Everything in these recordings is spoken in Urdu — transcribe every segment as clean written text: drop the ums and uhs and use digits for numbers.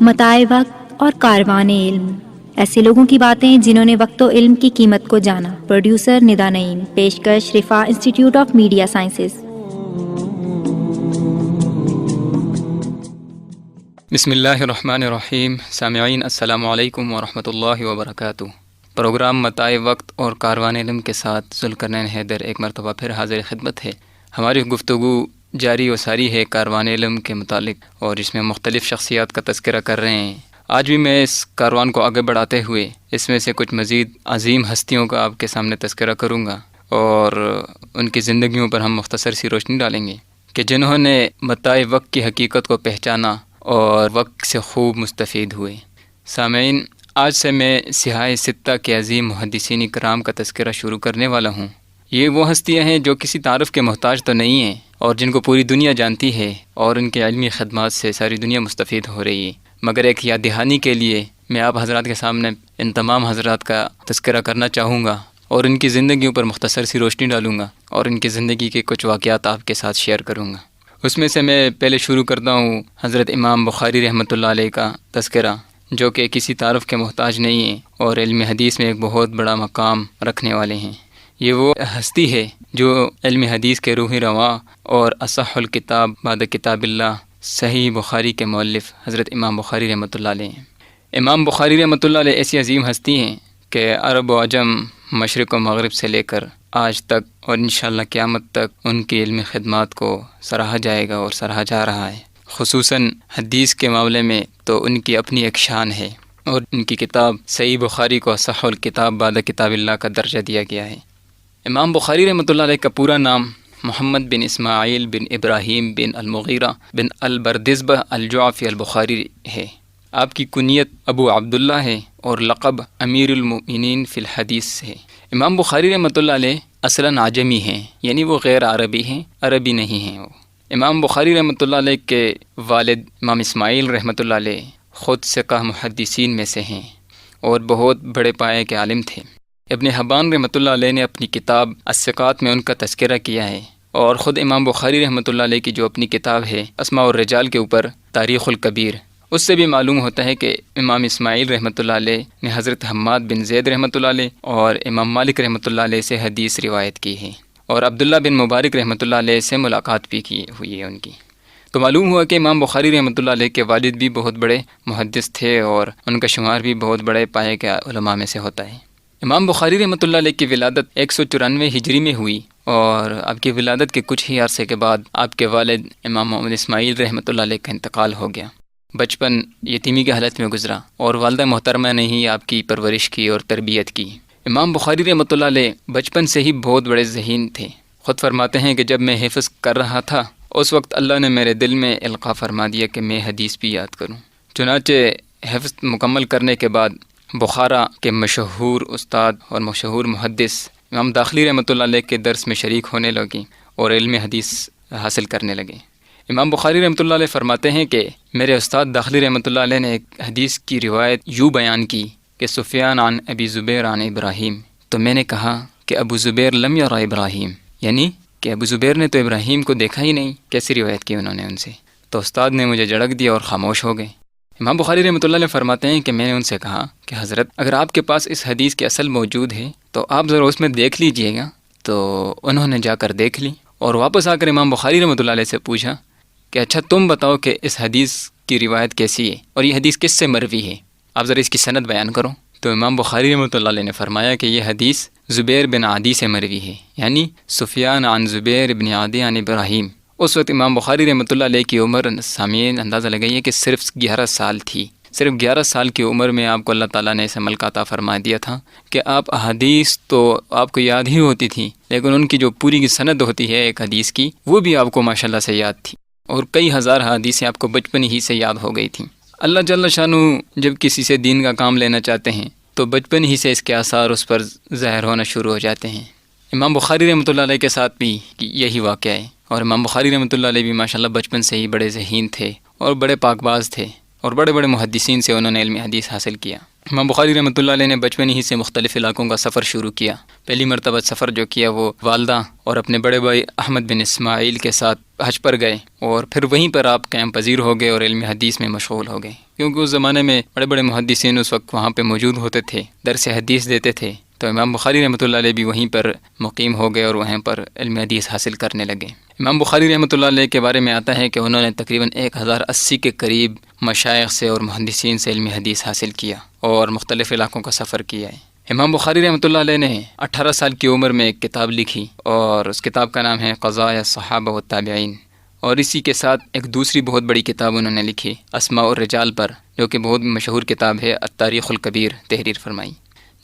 متاع وقت اور کاروان علم، ایسے لوگوں کی باتیں جنہوں نے وقت و علم کی قیمت کو جانا۔ پروڈیوسر ندا نعیم، پیشکش رفا انسٹیٹیوٹ آف میڈیا سائنسز۔ بسم اللہ الرحمن الرحیم۔ سامعین السلام علیکم ورحمۃ اللہ وبرکاتہ۔ پروگرام متاع وقت اور کاروان علم کے ساتھ ذوالقرنین حیدر ایک مرتبہ پھر حاضر خدمت ہے۔ ہماری گفتگو جاری و ساری ہے کاروان علم کے متعلق، اور اس میں مختلف شخصیات کا تذکرہ کر رہے ہیں۔ آج بھی میں اس کاروان کو آگے بڑھاتے ہوئے اس میں سے کچھ مزید عظیم ہستیوں کا آپ کے سامنے تذکرہ کروں گا، اور ان کی زندگیوں پر ہم مختصر سی روشنی ڈالیں گے کہ جنہوں نے متاع وقت کی حقیقت کو پہچانا اور وقت سے خوب مستفید ہوئے۔ سامعین، آج سے میں سیاہ ستہ کے عظیم محدثین کرام کا تذکرہ شروع کرنے والا ہوں۔ یہ وہ ہستیاں ہیں جو کسی تعارف کے محتاج تو نہیں ہیں، اور جن کو پوری دنیا جانتی ہے، اور ان کے علمی خدمات سے ساری دنیا مستفید ہو رہی ہے۔ مگر ایک یاد دہانی کے لیے میں آپ حضرات کے سامنے ان تمام حضرات کا تذکرہ کرنا چاہوں گا، اور ان کی زندگیوں پر مختصر سی روشنی ڈالوں گا، اور ان کی زندگی کے کچھ واقعات آپ کے ساتھ شیئر کروں گا۔ اس میں سے میں پہلے شروع کرتا ہوں حضرت امام بخاری رحمۃ اللہ علیہ کا تذکرہ، جو کہ کسی تعارف کے محتاج نہیں ہیں اور علم حدیث میں ایک بہت بڑا مقام رکھنے والے ہیں۔ یہ وہ ہستی ہے جو علم حدیث کے روح رواں اور اصح الکتاب بعد کتاب اللہ صحیح بخاری کے مؤلف حضرت امام بخاری رحمۃ اللہ علیہ ہیں۔ امام بخاری رحمۃ اللہ علیہ ایسی عظیم ہستی ہیں کہ عرب و عجم، مشرق و مغرب سے لے کر آج تک اور انشاءاللہ قیامت تک ان کی علمی خدمات کو سراہا جائے گا اور سراہا جا رہا ہے۔ خصوصاً حدیث کے معاملے میں تو ان کی اپنی ایک شان ہے، اور ان کی کتاب صحیح بخاری کو اصح الکتاب بعد کتاب اللہ کا درجہ دیا گیا ہے۔ امام بخاری رحمۃ اللہ علیہ کا پورا نام محمد بن اسماعیل بن ابراہیم بن المغیرہ بن البردزبہ الجعفی البخاری ہے۔ آپ کی کنیت ابو عبداللہ ہے، اور لقب امیر المؤمنین فی الحدیث ہے۔ امام بخاری رحمۃ اللہ علیہ اصلاً عجمی ہیں، یعنی وہ غیر عربی ہیں، عربی نہیں ہیں وہ۔ امام بخاری رحمۃ اللہ علیہ کے والد امام اسماعیل رحمۃ اللہ علیہ خود ثقہ محدثین میں سے ہیں، اور بہت بڑے پائے کے عالم تھے۔ ابن حبان رحمۃ اللہ علیہ نے اپنی کتاب الثقات میں ان کا تذکرہ کیا ہے، اور خود امام بخاری رحمۃ اللہ علیہ کی جو اپنی کتاب ہے اسماء الرجال کے اوپر تاریخ الکبیر، اس سے بھی معلوم ہوتا ہے کہ امام اسماعیل رحمۃ اللہ علیہ نے حضرت حماد بن زید رحمۃ اللہ علیہ اور امام مالک رحمۃ اللہ علیہ سے حدیث روایت کی ہے، اور عبداللہ بن مبارک رحمۃ اللہ علیہ سے ملاقات بھی کی ہوئی ہے ان کی۔ تو معلوم ہوا کہ امام بخاری رحمۃ اللہ علیہ کے والد بھی بہت بڑے محدث تھے، اور ان کا شمار بھی بہت بڑے پائے کے علماء میں سے ہوتا ہے۔ امام بخاری رحمۃ اللہ علیہ کی ولادت 194 ہجری میں ہوئی، اور آپ کی ولادت کے کچھ ہی عرصے کے بعد آپ کے والد امام محمد اسماعیل رحمۃ اللہ علیہ کا انتقال ہو گیا۔ بچپن یتیمی کی حالت میں گزرا، اور والدہ محترمہ نے ہی آپ کی پرورش کی اور تربیت کی۔ امام بخاری رحمۃ اللہ علیہ بچپن سے ہی بہت بڑے ذہین تھے۔ خود فرماتے ہیں کہ جب میں حفظ کر رہا تھا، اس وقت اللہ نے میرے دل میں القاء فرما دیا کہ میں حدیث بھی یاد کروں۔ چنانچہ حفظ مکمل کرنے کے بعد بخارا کے مشہور استاد اور مشہور محدث امام داخلی رحمۃ اللہ علیہ کے درس میں شریک ہونے لگیں، اور علم حدیث حاصل کرنے لگے۔ امام بخاری رحمۃ اللہ علیہ فرماتے ہیں کہ میرے استاد داخلی رحمۃ اللہ علیہ نے ایک حدیث کی روایت یوں بیان کی کہ سفیان عن ابی زبیر عن ابراہیم، تو میں نے کہا کہ ابو زبیر لم یرا ابراہیم، یعنی کہ ابو زبیر نے تو ابراہیم کو دیکھا ہی نہیں، کیسی روایت کی انہوں نے ان سے؟ تو استاد نے مجھے جھڑک دیا اور خاموش ہو گئے۔ امام بخاری رحمۃ اللہ علیہ فرماتے ہیں کہ میں نے ان سے کہا کہ حضرت، اگر آپ کے پاس اس حدیث کی اصل موجود ہے تو آپ ذرا اس میں دیکھ لیجئے گا۔ تو انہوں نے جا کر دیکھ لی، اور واپس آ کر امام بخاری رحمۃ اللہ علیہ سے پوچھا کہ اچھا تم بتاؤ کہ اس حدیث کی روایت کیسی ہے، اور یہ حدیث کس سے مروی ہے، آپ ذرا اس کی سند بیان کرو۔ تو امام بخاری رحمۃ اللہ علیہ نے فرمایا کہ یہ حدیث زبیر بن عادی سے مروی ہے، یعنی سفیان عن زبیر بن عادی عن ابراہیم۔ اس وقت امام بخاری رحمۃ اللہ علیہ کی عمر سامعین اندازہ لگائیے کہ صرف 11 سال تھی۔ صرف 11 سال کی عمر میں آپ کو اللہ تعالیٰ نے ایسا ملکہ عطا فرما دیا تھا کہ آپ احادیث تو آپ کو یاد ہی ہوتی تھی، لیکن ان کی جو پوری کی سند ہوتی ہے ایک حدیث کی، وہ بھی آپ کو ماشاءاللہ سے یاد تھی، اور کئی ہزار حدیثیں آپ کو بچپن ہی سے یاد ہو گئی تھیں۔ اللہ جل شانہ جب کسی سے دین کا کام لینا چاہتے ہیں تو بچپن ہی سے اس کے آثار اس پر ظاہر ہونا شروع ہو جاتے ہیں۔ امام بخاری رحمۃ اللہ علیہ کے ساتھ بھی یہی واقعہ ہے، اور امام بخاری رحمۃ اللہ علیہ بھی ماشاءاللہ بچپن سے ہی بڑے ذہین تھے اور بڑے پاک باز تھے، اور بڑے بڑے محدثین سے انہوں نے علم حدیث حاصل کیا۔ امام بخاری رحمۃ اللہ علیہ نے بچپن ہی سے مختلف علاقوں کا سفر شروع کیا۔ پہلی مرتبہ سفر جو کیا وہ والدہ اور اپنے بڑے بھائی احمد بن اسماعیل کے ساتھ حج پر گئے، اور پھر وہیں پر آپ قیام پذیر ہو گئے اور علم حدیث میں مشغول ہو گئے، کیونکہ اس زمانے میں بڑے بڑے محدثین اس وقت وہاں پہ موجود ہوتے تھے، درس حدیث دیتے تھے۔ تو امام بخاری رحمۃ اللہ علیہ بھی وہیں پر مقیم ہو گئے اور وہیں پر علم حدیث حاصل کرنے لگے۔ امام بخاری رحمۃ اللہ علیہ کے بارے میں آتا ہے کہ انہوں نے تقریباً 1080 کے قریب مشائخ سے اور محدثین سے علم حدیث حاصل کیا اور مختلف علاقوں کا سفر کیا ہے۔ امام بخاری رحمۃ اللہ علیہ نے 18 سال کی عمر میں ایک کتاب لکھی، اور اس کتاب کا نام ہے قضایا الصحابہ والتابعین، اور اسی کے ساتھ ایک دوسری بہت بڑی کتاب انہوں نے لکھی اسماء الرجال پر، جو کہ بہت مشہور کتاب ہے، التاریخ الکبیر تحریر فرمائی،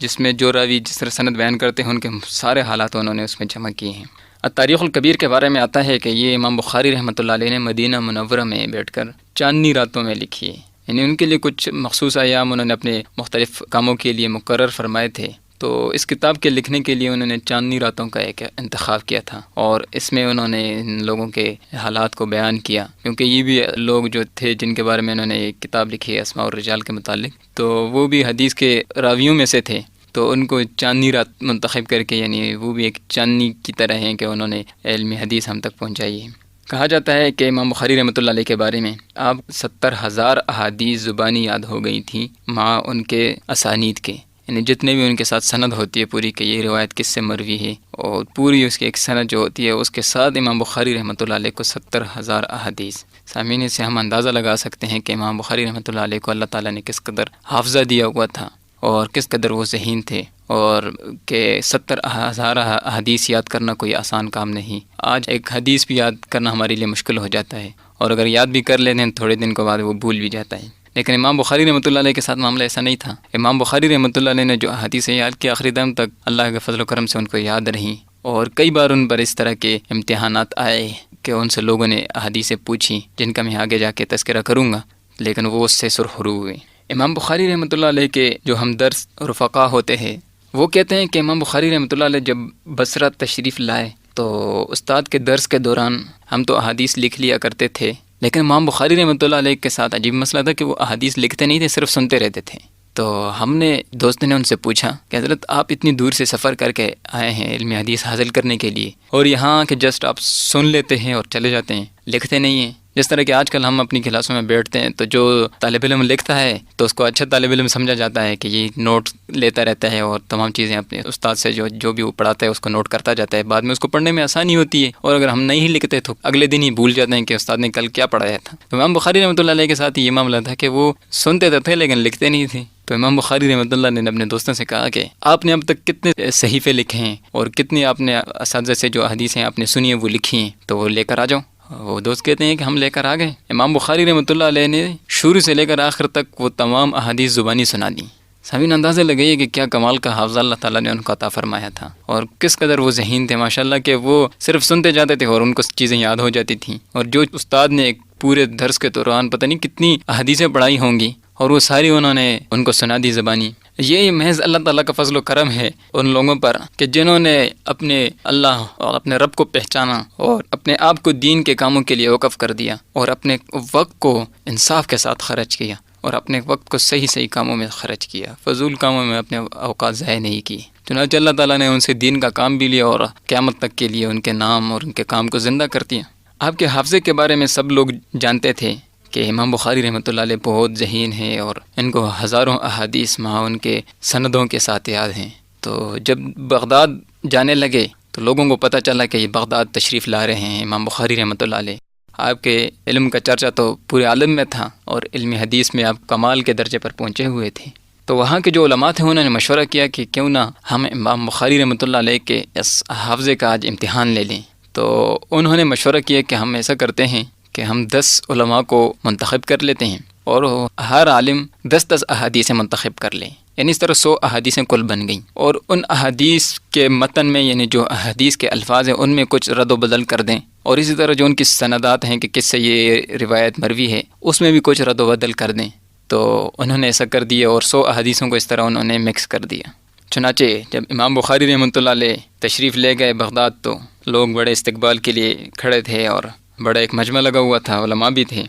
جس میں جو راوی جس طرح سند بیان کرتے ہیں ان کے سارے حالات انہوں نے اس میں جمع کیے ہیں۔ التاریخ الکبیر کے بارے میں آتا ہے کہ یہ امام بخاری رحمۃ اللہ علیہ نے مدینہ منورہ میں بیٹھ کر چاندنی راتوں میں لکھی ہے، یعنی ان کے لیے کچھ مخصوص ایام انہوں نے اپنے مختلف کاموں کے لیے مقرر فرمائے تھے، تو اس کتاب کے لکھنے کے لیے انہوں نے چاندنی راتوں کا ایک انتخاب کیا تھا، اور اس میں انہوں نے ان لوگوں کے حالات کو بیان کیا، کیونکہ یہ بھی لوگ جو تھے جن کے بارے میں انہوں نے ایک کتاب لکھی ہے اسماء الرجال کے متعلق، تو وہ بھی حدیث کے راویوں میں سے تھے، تو ان کو چاندنی رات منتخب کر کے، یعنی وہ بھی ایک چاندنی کی طرح ہیں کہ انہوں نے علم حدیث ہم تک پہنچائی ہے۔ کہا جاتا ہے کہ امام بخاری رحمۃ اللہ علیہ کے بارے میں آپ 70,000 احادیث زبانی یاد ہو گئی تھیں مع ان کے اسانید کے، یعنی جتنے بھی ان کے ساتھ سند ہوتی ہے پوری کہ یہ روایت کس سے مروی ہے، اور پوری اس کی ایک سند جو ہوتی ہے اس کے ساتھ امام بخاری رحمۃ اللہ علیہ کو 70,000 احادیث۔ سامعین، اس سے ہم اندازہ لگا سکتے ہیں کہ امام بخاری رحمۃ اللہ علیہ کو اللہ تعالیٰ نے کس قدر حافظہ دیا ہوا تھا اور کس قدر وہ ذہین تھے، اور کہ 70,000 حدیث یاد کرنا کوئی آسان کام نہیں۔ آج ایک حدیث بھی یاد کرنا ہمارے لیے مشکل ہو جاتا ہے، اور اگر یاد بھی کر لیتے ہیں تھوڑے دن کے بعد وہ بھول بھی جاتا ہے، لیکن امام بخاری رحمۃ اللہ علیہ کے ساتھ معاملہ ایسا نہیں تھا۔ امام بخاری رحمۃ اللہ علیہ نے جو حدیثیں یاد کی آخری دم تک اللہ کے فضل و کرم سے ان کو یاد رہیں، اور کئی بار ان پر اس طرح کے امتحانات آئے کہ ان سے لوگوں نے حدیثیں پوچھی جن کا میں آگے جا کے تذکرہ کروں گا، لیکن وہ اس سے سرخرو ہوئے۔ امام بخاری رحمۃ اللہ علیہ کے جو ہمدرس رفقا ہوتے ہیں وہ کہتے ہیں کہ امام بخاری رحمۃ اللہ علیہ جب بصرہ تشریف لائے تو استاد کے درس کے دوران ہم تو احادیث لکھ لیا کرتے تھے، لیکن امام بخاری رحمۃ اللہ علیہ کے ساتھ عجیب مسئلہ تھا کہ وہ احادیث لکھتے نہیں تھے، صرف سنتے رہتے تھے۔ تو ہم نے دوست نے ان سے پوچھا کہ حضرت آپ اتنی دور سے سفر کر کے آئے ہیں علم حدیث حاصل کرنے کے لیے، اور یہاں کہ جسٹ آپ سن لیتے ہیں اور چلے جاتے ہیں، لکھتے نہیں ہیں؟ جس طرح کہ آج کل ہم اپنی کلاسوں میں بیٹھتے ہیں تو جو طالب علم لکھتا ہے تو اس کو اچھا طالب علم سمجھا جاتا ہے کہ یہ نوٹ لیتا رہتا ہے اور تمام چیزیں اپنے استاد سے جو بھی وہ پڑھاتا ہے اس کو نوٹ کرتا جاتا ہے، بعد میں اس کو پڑھنے میں آسانی ہوتی ہے، اور اگر ہم نہیں لکھتے تو اگلے دن ہی بھول جاتے ہیں کہ استاد نے کل کیا پڑھایا تھا۔ تو امام بخاری رحمۃ اللہ علیہ کے ساتھ یہ معاملہ تھا کہ وہ سنتے تو تھے لیکن لکھتے نہیں تھے۔ تو امام بخاری رحمۃ اللہ نے اپنے دوستوں سے کہا کہ آپ نے اب تک کتنے صحیفے لکھے ہیں اور کتنی آپ نے اساتذہ سے جو حدیثیں آپ نے سنی ہیں وہ لکھی ہیں، تو وہ لے کر آ جاؤ۔ وہ دوست کہتے ہیں کہ ہم لے کر آ گئے۔ امام بخاری رحمۃ اللہ علیہ نے شروع سے لے کر آخر تک وہ تمام احادیث زبانی سنا دیں۔ سامعین، اندازہ لگائیے کہ کیا کمال کا حافظہ اللہ تعالیٰ نے ان کو عطا فرمایا تھا، اور کس قدر وہ ذہین تھے ماشاءاللہ کہ وہ صرف سنتے جاتے تھے اور ان کو چیزیں یاد ہو جاتی تھیں، اور جو استاد نے ایک پورے درس کے دوران پتہ نہیں کتنی احادیثیں پڑھائی ہوں گی اور وہ ساری انہوں نے ان کو سنا دی زبانی۔ یہ محض اللہ تعالیٰ کا فضل و کرم ہے ان لوگوں پر کہ جنہوں نے اپنے اللہ اور اپنے رب کو پہچانا اور اپنے آپ کو دین کے کاموں کے لیے وقف کر دیا، اور اپنے وقت کو انصاف کے ساتھ خرچ کیا، اور اپنے وقت کو صحیح کاموں میں خرچ کیا، فضول کاموں میں اپنے اوقات ضائع نہیں کی۔ چنانچہ اللہ تعالیٰ نے ان سے دین کا کام بھی لیا اور قیامت تک کے لیے ان کے نام اور ان کے کام کو زندہ کر دیا۔ آپ کے حافظے کے بارے میں سب لوگ جانتے تھے کہ امام بخاری رحمۃ اللہ علیہ بہت ذہین ہیں، اور ان کو ہزاروں احادیث مع ان کے سندوں کے ساتھ یاد ہیں۔ تو جب بغداد جانے لگے تو لوگوں کو پتہ چلا کہ یہ بغداد تشریف لا رہے ہیں امام بخاری رحمۃ اللہ علیہ۔ آپ کے علم کا چرچا تو پورے عالم میں تھا، اور علم حدیث میں آپ کمال کے درجے پر پہنچے ہوئے تھے۔ تو وہاں کے جو علماء تھے انہوں نے مشورہ کیا کہ کیوں نہ ہم امام بخاری رحمۃ اللہ علیہ کے اس حافظے کا آج امتحان لے لیں۔ تو انہوں نے مشورہ کیا کہ ہم ایسا کرتے ہیں کہ ہم 10 علماء کو منتخب کر لیتے ہیں، اور ہر عالم 10 احادیثیں منتخب کر لیں، یعنی اس طرح 100 احادیثیں کل بن گئیں، اور ان احادیث کے متن میں یعنی جو احادیث کے الفاظ ہیں ان میں کچھ رد و بدل کر دیں، اور اسی طرح جو ان کی سندات ہیں کہ کس سے یہ روایت مروی ہے اس میں بھی کچھ رد و بدل کر دیں۔ تو انہوں نے ایسا کر دیا اور 100 احادیثوں کو اس طرح انہوں نے مکس کر دیا۔ چنانچہ جب امام بخاری رحمۃ اللہ علیہ تشریف لے گئے بغداد تو لوگ بڑے استقبال کے لیے کھڑے تھے، اور بڑا ایک مجمع لگا ہوا تھا، علماء بھی تھے۔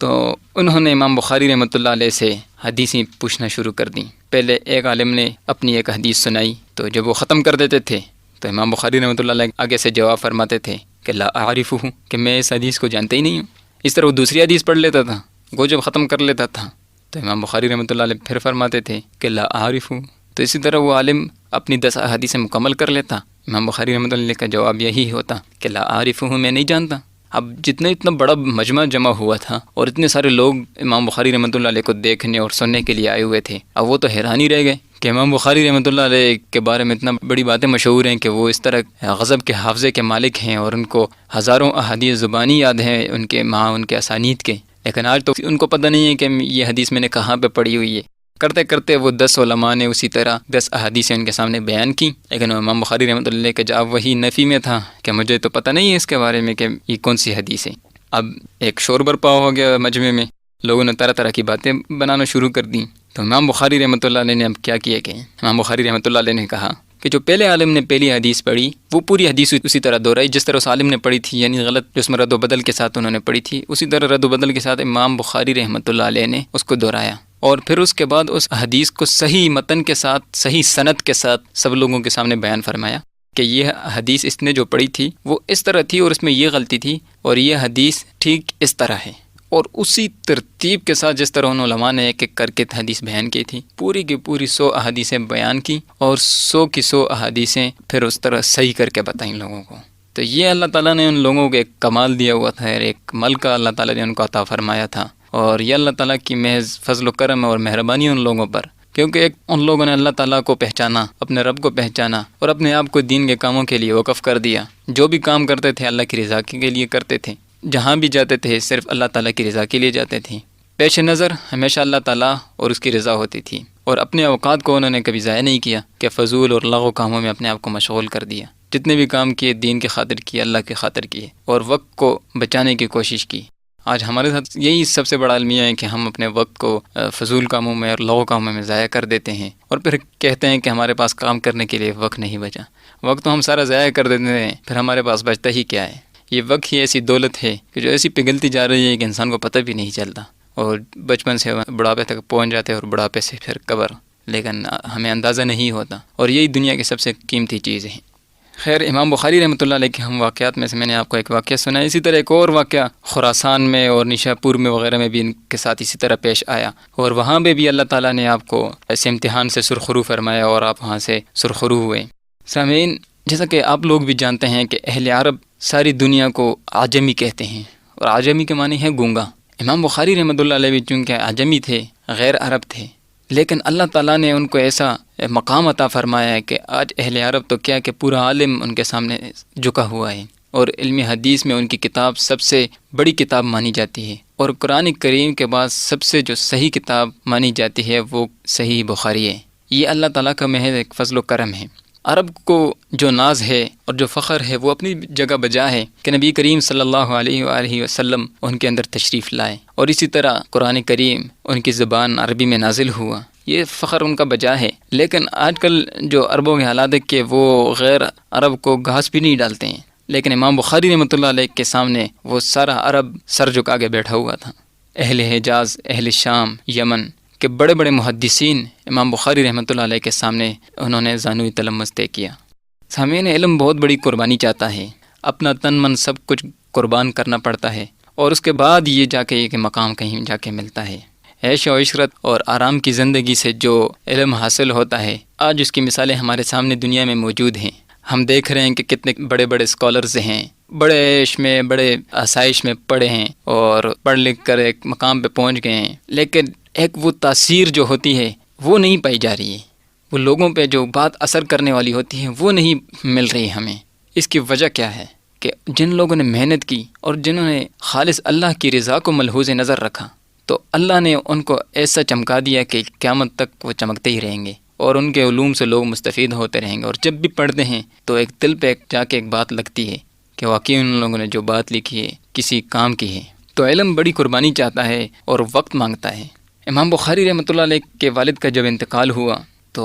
تو انہوں نے امام بخاری رحمۃ اللہ علیہ سے حدیثیں پوچھنا شروع کر دیں۔ پہلے ایک عالم نے اپنی ایک حدیث سنائی، تو جب وہ ختم کر دیتے تھے تو امام بخاری رحمۃ اللہ علیہ آگے سے جواب فرماتے تھے کہ لا اعرفہ، کہ میں اس حدیث کو جانتا ہی نہیں ہوں۔ اس طرح وہ دوسری حدیث پڑھ لیتا تھا، وہ جب ختم کر لیتا تھا تو امام بخاری رحمۃ اللہ علیہ پھر فرماتے تھے کہ لا اعرفہ۔ تو اسی طرح وہ عالم اپنی 10 احادیث مکمل کر لیتا، امام بخاری رحمۃ اللہ علیہ کا جواب یہی ہوتا کہ لا اعرفہ، میں نہیں جانتا۔ اب اتنا بڑا مجمع جمع ہوا تھا اور اتنے سارے لوگ امام بخاری رحمۃ اللہ علیہ کو دیکھنے اور سننے کے لیے آئے ہوئے تھے، اب وہ تو حیران ہی رہ گئے کہ امام بخاری رحمۃ اللہ علیہ کے بارے میں اتنا بڑی باتیں مشہور ہیں کہ وہ اس طرح غضب کے حافظے کے مالک ہیں اور ان کو ہزاروں احادیث زبانی یاد ہیں ان کے اسانید کے، لیکن آج تو ان کو پتہ نہیں ہے کہ یہ حدیث میں نے کہاں پہ پڑھی ہوئی ہے۔ کرتے کرتے وہ 10 علماء نے اسی طرح 10 احادیثیں ان کے سامنے بیان کی، لیکن امام بخاری رحمۃ اللہ علیہ کا جواب وہی نفی میں تھا کہ مجھے تو پتہ نہیں ہے اس کے بارے میں کہ یہ کون سی حدیث ہے۔ اب ایک شور برپا ہو گیا مجمع میں، لوگوں نے طرح طرح کی باتیں بنانا شروع کر دیں۔ تو امام بخاری رحمۃ اللہ علیہ نے اب کیا کیا کہ امام بخاری رحمۃ اللہ علیہ نے کہا کہ جو پہلے عالم نے پہلی حدیث پڑھی وہ پوری حدیث اسی طرح دہرائی جس طرح اس عالم نے پڑھی تھی، یعنی غلط جو اس میں رد و بدل کے ساتھ انہوں نے پڑھی تھی، اسی طرح رد و بدل کے ساتھ امام بخاری رحمۃ اللہ علیہ نے اس کو دہرایا، اور پھر اس کے بعد اس حدیث کو صحیح متن کے ساتھ صحیح سند کے ساتھ سب لوگوں کے سامنے بیان فرمایا کہ یہ حدیث اس نے جو پڑھی تھی وہ اس طرح تھی اور اس میں یہ غلطی تھی، اور یہ حدیث ٹھیک اس طرح ہے، اور اسی ترتیب کے ساتھ جس طرح ان علماء نے ایک ایک کر کے حدیث بیان کی تھی، پوری کی پوری 100 احادیثیں بیان کی، اور 100 کی 100 احادیثیں پھر اس طرح صحیح کر کے بتائیں لوگوں کو۔ تو یہ اللہ تعالیٰ نے ان لوگوں کو ایک کمال دیا ہوا تھا، ایک ملکہ اللہ تعالیٰ نے ان کو عطا فرمایا تھا، اور یہ اللہ تعالیٰ کی محض فضل و کرم اور مہربانی ان لوگوں پر، کیونکہ ایک ان لوگوں نے اللہ تعالیٰ کو پہچانا، اپنے رب کو پہچانا، اور اپنے آپ کو دین کے کاموں کے لیے وقف کر دیا۔ جو بھی کام کرتے تھے اللہ کی رضا کے لیے کرتے تھے، جہاں بھی جاتے تھے صرف اللہ تعالیٰ کی رضا کے لیے جاتے تھے، پیش نظر ہمیشہ اللہ تعالیٰ اور اس کی رضا ہوتی تھی، اور اپنے اوقات کو انہوں نے کبھی ضائع نہیں کیا کہ فضول اور لغو کاموں میں اپنے آپ کو مشغول کر دیا۔ جتنے بھی کام کیے دین کی خاطر کیے، اللہ کی خاطر کیے، اور وقت کو بچانے کی کوشش کی۔ آج ہمارے ساتھ یہی سب سے بڑا المیہ ہے کہ ہم اپنے وقت کو فضول کاموں میں اور لغو کاموں میں ضائع کر دیتے ہیں، اور پھر کہتے ہیں کہ ہمارے پاس کام کرنے کے لیے وقت نہیں بچا۔ وقت تو ہم سارا ضائع کر دیتے ہیں، پھر ہمارے پاس بچتا ہی کیا ہے؟ یہ وقت ہی ایسی دولت ہے کہ جو ایسی پگھلتی جا رہی ہے کہ انسان کو پتہ بھی نہیں چلتا، اور بچپن سے بڑھاپے تک پہنچ جاتے ہیں اور بڑھاپے سے پھر قبر، لیکن ہمیں اندازہ نہیں ہوتا، اور یہی دنیا کی سب سے قیمتی چیز ہے۔ خیر، امام بخاری رحمۃ اللہ علیہ کے ہم واقعات میں سے میں نے آپ کو ایک واقعہ سنا ہے، اسی طرح ایک اور واقعہ خراسان میں اور نشاپور میں وغیرہ میں بھی ان کے ساتھ اسی طرح پیش آیا، اور وہاں پہ بھی اللہ تعالیٰ نے آپ کو ایسے امتحان سے سرخرو فرمایا اور آپ وہاں سے سرخرو ہوئے۔ سامعین، جیسا کہ آپ لوگ بھی جانتے ہیں کہ اہل عرب ساری دنیا کو عجمی کہتے ہیں، اور عجمی کے معنی ہے گونگا۔ امام بخاری رحمۃ اللہ علیہ بھی چونکہ عجمی تھے، غیر عرب تھے، لیکن اللہ تعالیٰ نے ان کو ایسا مقام عطا فرمایا ہے کہ آج اہل عرب تو کیا کہ پورا عالم ان کے سامنے جھکا ہوا ہے، اور علم حدیث میں ان کی کتاب سب سے بڑی کتاب مانی جاتی ہے، اور قرآن کریم کے بعد سب سے جو صحیح کتاب مانی جاتی ہے وہ صحیح بخاری ہے۔ یہ اللہ تعالیٰ کا محض ایک فضل و کرم ہے۔ عرب کو جو ناز ہے اور جو فخر ہے وہ اپنی جگہ بجا ہے کہ نبی کریم صلی اللہ علیہ وآلہ وسلم ان کے اندر تشریف لائے، اور اسی طرح قرآن کریم ان کی زبان عربی میں نازل ہوا، یہ فخر ان کا بجا ہے۔ لیکن آج کل جو عربوں کے حالات ہے کہ وہ غیر عرب کو گھاس بھی نہیں ڈالتے ہیں، لیکن امام بخاری رحمۃ اللہ علیہ کے سامنے وہ سارا عرب سر جھکا کے بیٹھا ہوا تھا۔ اہل حجاز، اہل شام، یمن کہ بڑے بڑے محدثین امام بخاری رحمۃ اللہ علیہ کے سامنے انہوں نے زانوی تلمس طے کیا۔ سامعین، علم بہت بڑی قربانی چاہتا ہے، اپنا تن من سب کچھ قربان کرنا پڑتا ہے، اور اس کے بعد یہ جا کے ایک مقام کہیں جا کے ملتا ہے۔ عیش و عشرت اور آرام کی زندگی سے جو علم حاصل ہوتا ہے، آج اس کی مثالیں ہمارے سامنے دنیا میں موجود ہیں۔ ہم دیکھ رہے ہیں کہ کتنے بڑے بڑے اسکالرز ہیں، بڑے عیش میں، بڑے آسائش میں پڑھے ہیں، اور پڑھ لکھ کر ایک مقام پہ پہنچ گئے ہیں، لیکن ایک وہ تاثیر جو ہوتی ہے وہ نہیں پائی جا رہی ہے، وہ لوگوں پہ جو بات اثر کرنے والی ہوتی ہے وہ نہیں مل رہی ہمیں۔ اس کی وجہ کیا ہے کہ جن لوگوں نے محنت کی اور جنہوں نے خالص اللہ کی رضا کو ملحوظ نظر رکھا، تو اللہ نے ان کو ایسا چمکا دیا کہ قیامت تک وہ چمکتے ہی رہیں گے، اور ان کے علوم سے لوگ مستفید ہوتے رہیں گے، اور جب بھی پڑھتے ہیں تو ایک دل پہ جا کے ایک بات لگتی ہے کہ واقعی ان لوگوں نے جو بات لکھی ہے کسی کام کی ہے۔ تو علم بڑی قربانی چاہتا ہے اور وقت مانگتا ہے۔ امام بخاری رحمۃ اللہ علیہ کے والد کا جب انتقال ہوا تو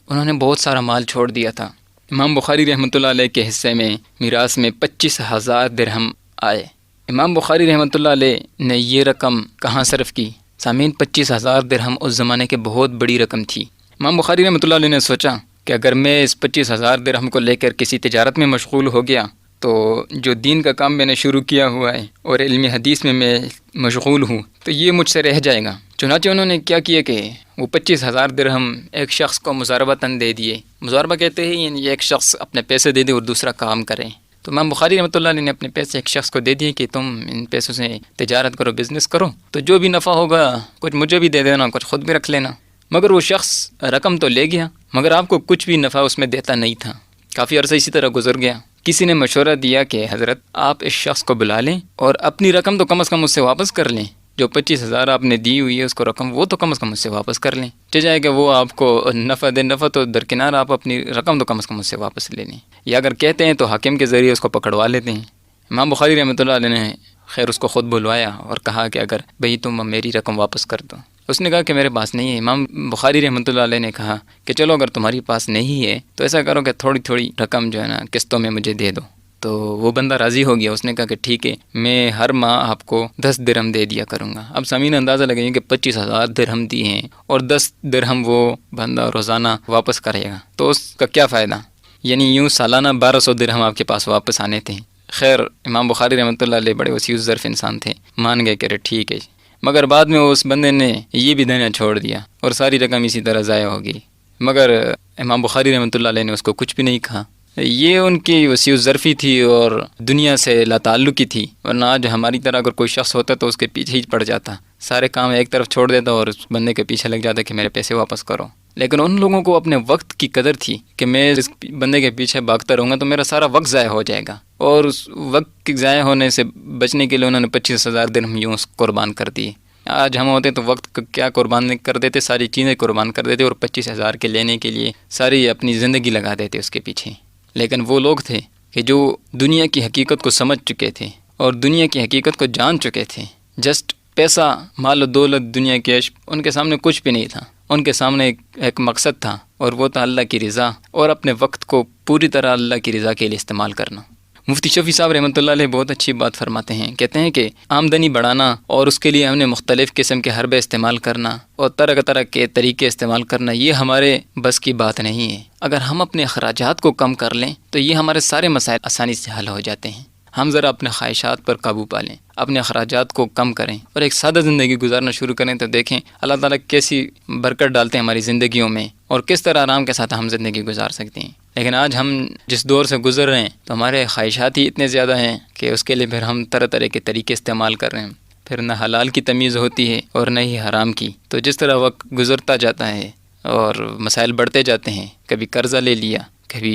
انہوں نے بہت سارا مال چھوڑ دیا تھا۔ امام بخاری رحمۃ اللہ علیہ کے حصے میں میراث میں 25,000 درہم آئے، امام بخاری رحمۃ اللہ علیہ نے یہ رقم کہاں صرف کی؟ سامعین، 25,000 درہم اس زمانے کے بہت بڑی رقم تھی۔ امام بخاری رحمۃ اللہ علیہ نے سوچا کہ اگر میں اس 25,000 درہم کو لے کر کسی تجارت میں مشغول ہو گیا تو جو دین کا کام میں نے شروع کیا ہوا ہے اور علم حدیث میں مشغول ہوں تو یہ مجھ سے رہ جائے گا۔ چنانچہ انہوں نے کیا کیا کہ وہ 25,000 درہم ایک شخص کو مضاربتاً دے دیے۔ مضاربہ کہتے ہیں یعنی ایک شخص اپنے پیسے دے دے اور دوسرا کام کرے۔ تو امام بخاری رحمۃ اللہ علیہ نے اپنے پیسے ایک شخص کو دے دیے کہ تم ان پیسوں سے تجارت کرو، بزنس کرو، تو جو بھی نفع ہوگا کچھ مجھے بھی دے دینا، کچھ خود بھی رکھ لینا۔ مگر وہ شخص رقم تو لے گیا مگر آپ کو کچھ بھی نفع اس میں دیتا نہیں تھا۔ کافی عرصہ اسی طرح گزر گیا۔ کسی نے مشورہ دیا کہ حضرت آپ اس شخص کو بلا لیں اور اپنی رقم تو کم از کم اس سے واپس کر لیں، جو 25,000 آپ نے دی ہوئی ہے اس کو رقم وہ تو کم از کم اس سے واپس کر لیں، جائے کہ وہ آپ کو نفع دے، نفع تو درکنار، آپ اپنی رقم تو کم از کم اس سے واپس لے لیں، یا اگر کہتے ہیں تو حاکم کے ذریعے اس کو پکڑوا لیتے ہیں۔ امام بخاری رحمۃ اللہ علیہ نے خیر اس کو خود بلوایا اور کہا کہ اگر بھئی تم میری رقم واپس کر دو۔ اس نے کہا کہ میرے پاس نہیں ہے۔ امام بخاری رحمۃ اللہ علیہ نے کہا کہ چلو اگر تمہاری پاس نہیں ہے تو ایسا کرو کہ تھوڑی تھوڑی رقم جو ہے نا قسطوں میں مجھے دے دو۔ تو وہ بندہ راضی ہو گیا، اس نے کہا کہ ٹھیک ہے میں ہر ماہ آپ کو 10 درہم دے دیا کروں گا۔ اب سامعین اندازہ لگائیں کہ 25,000 درہم دی ہیں اور 10 درہم وہ بندہ روزانہ واپس کرے گا تو اس کا کیا فائدہ؟ یعنی یوں سالانہ 1200 درہم آپ کے پاس واپس آنے تھے۔ خیر امام بخاری رحمۃ اللہ علیہ بڑے وسیع الظرف انسان تھے، مان گئے کہ ٹھیک ہے، مگر بعد میں اس بندے نے یہ بھی دینا چھوڑ دیا اور ساری رقم اسی طرح ضائع ہو گئی۔ مگر امام بخاری رحمۃ اللہ علیہ نے اس کو کچھ بھی نہیں کہا۔ یہ ان کی وسیع الظرفی تھی اور دنیا سے لا تعلقی تھی، ورنہ آج ہماری طرح اگر کوئی شخص ہوتا تو اس کے پیچھے ہی پڑ جاتا، سارے کام ایک طرف چھوڑ دیتا اور اس بندے کے پیچھے لگ جاتا کہ میرے پیسے واپس کرو۔ لیکن ان لوگوں کو اپنے وقت کی قدر تھی کہ میں اس بندے کے پیچھے بھاگتا رہوں گا تو میرا سارا وقت ضائع ہو جائے گا، اور اس وقت کے ضائع ہونے سے بچنے کے لیے انہوں نے 25,000 درہم یوں قربان کر دیے۔ آج ہم ہوتے تو وقت کیا قربان کر دیتے، ساری چیزیں قربان کر دیتے اور 25,000 کے لینے کے لیے ساری اپنی زندگی لگا دیتے اس کے پیچھے۔ لیکن وہ لوگ تھے کہ جو دنیا کی حقیقت کو سمجھ چکے تھے اور دنیا کی حقیقت کو جان چکے تھے۔ جسٹ پیسہ، مال و دولت، دنیا کے عشق ان کے سامنے کچھ بھی نہیں تھا۔ ان کے سامنے ایک مقصد تھا اور وہ تھا اللہ کی رضا اور اپنے وقت کو پوری طرح اللہ کی رضا کے لیے استعمال کرنا۔ مفتی شفیع صاحب رحمۃ اللہ علیہ بہت اچھی بات فرماتے ہیں، کہتے ہیں کہ آمدنی بڑھانا اور اس کے لیے ہم نے مختلف قسم کے حربے استعمال کرنا اور طرح طرح کے طریقے استعمال کرنا یہ ہمارے بس کی بات نہیں ہے۔ اگر ہم اپنے اخراجات کو کم کر لیں تو یہ ہمارے سارے مسائل آسانی سے حل ہو جاتے ہیں۔ ہم ذرا اپنے خواہشات پر قابو پا لیں، اپنے اخراجات کو کم کریں اور ایک سادہ زندگی گزارنا شروع کریں تو دیکھیں اللہ تعالیٰ کیسی برکت ڈالتے ہیں ہماری زندگیوں میں اور کس طرح آرام کے ساتھ ہم زندگی گزار سکتے ہیں۔ لیکن آج ہم جس دور سے گزر رہے ہیں تو ہمارے خواہشات ہی اتنے زیادہ ہیں کہ اس کے لیے پھر ہم طرح طرح کے طریقے استعمال کر رہے ہیں، پھر نہ حلال کی تمیز ہوتی ہے اور نہ ہی حرام کی۔ تو جس طرح وقت گزرتا جاتا ہے اور مسائل بڑھتے جاتے ہیں، کبھی قرضہ لے لیا، کبھی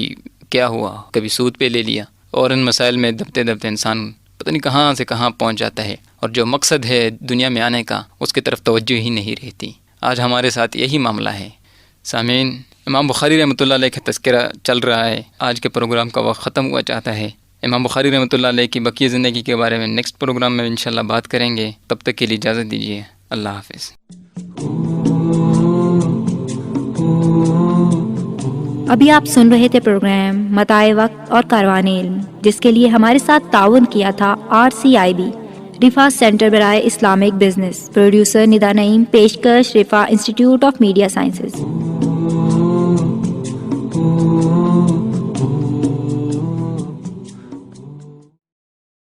کیا ہوا، کبھی سود پہ لے لیا، اور ان مسائل میں دبتے دبتے انسان پتہ نہیں کہاں سے کہاں پہنچ جاتا ہے، اور جو مقصد ہے دنیا میں آنے کا اس کی طرف توجہ ہی نہیں رہتی۔ آج ہمارے ساتھ یہی معاملہ ہے۔ سامعین، امام بخاری رحمۃ اللہ علیہ کا تذکرہ چل رہا ہے، آج کے پروگرام کا وقت ختم ہوا چاہتا ہے۔ امام بخاری رحمۃ اللہ علیہ کی بقیہ زندگی کے بارے میں نیکسٹ پروگرام میں انشاءاللہ بات کریں گے۔ تب تک کے لیے اجازت دیجیے، اللہ حافظ۔ ابھی آپ سن رہے تھے پروگرام متاع وقت اور کاروان علم، جس کے لیے ہمارے ساتھ تعاون کیا تھا RCIB رفا سینٹر برائے اسلامک بزنس، پروڈیوسر ندا نعیم، پیشکش رفا انسٹیٹیوٹ آف میڈیا سائنسز۔